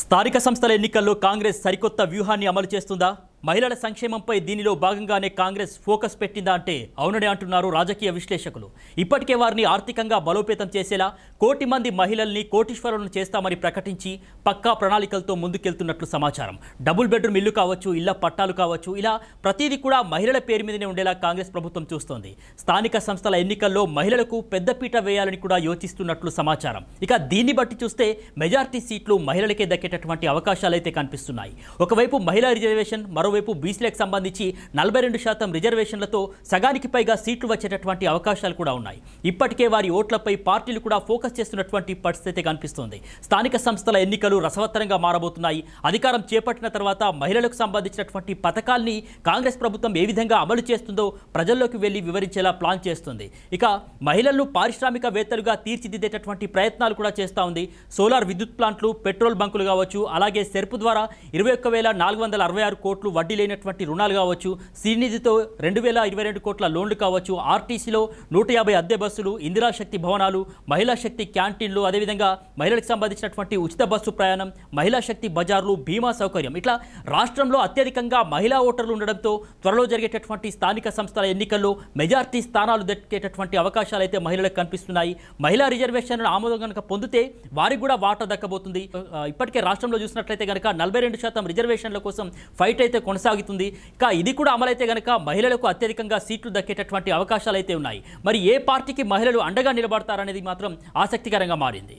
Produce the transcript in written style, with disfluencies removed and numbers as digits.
స్థానిక సంస్థల ఎన్నికల్లో కాంగ్రెస్ సరికొత్త వ్యూహాన్ని అమలు చేస్తుందా? మహిళల సంక్షేమంపై దీనిలో భాగంగానే కాంగ్రెస్ ఫోకస్ పెట్టిందా అంటే అవుననే అంటున్నారు రాజకీయ విశ్లేషకులు. ఇప్పటికే వారిని ఆర్థికంగా బలోపేతం చేసేలా 1 కోటి మంది మహిళల్ని కోటీశ్వరులను చేస్తామని ప్రకటించి పక్కా ప్రణాళికలతో ముందుకెళ్తున్నట్లు సమాచారం. డబుల్ బెడ్రూమ్ ఇల్లు కావచ్చు, ఇళ్ల పట్టాలు కావచ్చు, ఇలా ప్రతిదీ కూడా మహిళల పేరు మీదనే ఉండేలా కాంగ్రెస్ ప్రభుత్వం చూస్తోంది. స్థానిక సంస్థల ఎన్నికల్లో మహిళలకు పెద్దపీట వేయాలని కూడా యోచిస్తున్నట్లు సమాచారం. ఇక దీన్ని బట్టి చూస్తే మెజార్టీ సీట్లు మహిళలకే దక్కేటటువంటి అవకాశాలు అయితే కనిపిస్తున్నాయి. ఒకవైపు మహిళా రిజర్వేషన్, మరోవైపు బీసీలకు సంబంధించి 42% రిజర్వేషన్లతో సగానికి పైగా సీట్లు వచ్చేటటువంటి అవకాశాలు కూడా ఉన్నాయి. ఇప్పటికే వారి ఓట్లపై పార్టీలు కూడా ఫోకస్ చేస్తున్నటువంటి పరిస్థితి కనిపిస్తోంది. స్థానిక సంస్థల ఎన్నికలు రసవత్తరంగా మారబోతున్నాయి. అధికారం చేపట్టిన తర్వాత మహిళలకు సంబంధించినటువంటి పథకాల్ని కాంగ్రెస్ ప్రభుత్వం ఏ విధంగా అమలు చేస్తుందో ప్రజల్లోకి వెళ్లి వివరించేలా ప్లాన్ చేస్తుంది. ఇక మహిళలను పారిశ్రామికవేత్తలుగా తీర్చిదిద్దేటటువంటి ప్రయత్నాలు కూడా చేస్తూ ఉంది. సోలార్ విద్యుత్ ప్లాంట్లు, పెట్రోల్ బంకులు కావచ్చు, అలాగే సెర్పు ద్వారా 21,466 కోట్లు వడ్డీ లేనటువంటి రుణాలు కావచ్చు, శ్రీనిధితో 2,022 కోట్ల లోన్లు కావచ్చు, ఆర్టీసీలో 150 అద్దె బస్సులు, ఇందిరాశక్తి భవనాలు, మహిళా శక్తి క్యాంటీన్లు, అదేవిధంగా మహిళలకు సంబంధించినటువంటి ఉచిత బస్సు ప్రయాణం, మహిళా శక్తి బజార్లు, బీమా సౌకర్యం, ఇట్లా రాష్ట్రంలో అత్యధికంగా మహిళా ఓటర్లు ఉండడంతో త్వరలో జరిగేటటువంటి స్థానిక సంస్థల ఎన్నికల్లో మెజార్టీ స్థానాలు దక్కేటటువంటి అవకాశాలు అయితే మహిళలకు కనిపిస్తున్నాయి. మహిళా రిజర్వేషన్ ఆమోదం కనుక పొందితే వారికి కూడా వాటా దక్కబోతుంది. ఇప్పటికే రాష్ట్రంలో చూసినట్లయితే కనుక 42% రిజర్వేషన్ల కోసం ఫైట్ అయితే కొనసాగుతుంది. ఇక ఇది కూడా అమలైతే కనుక మహిళలకు అత్యధికంగా సీట్లు దక్కేటటువంటి అవకాశాలు అయితే ఉన్నాయి. మరి ఏ పార్టీకి మహిళలు అండగా నిలబడతారనేది మాత్రం ఆసక్తికరంగా మారింది.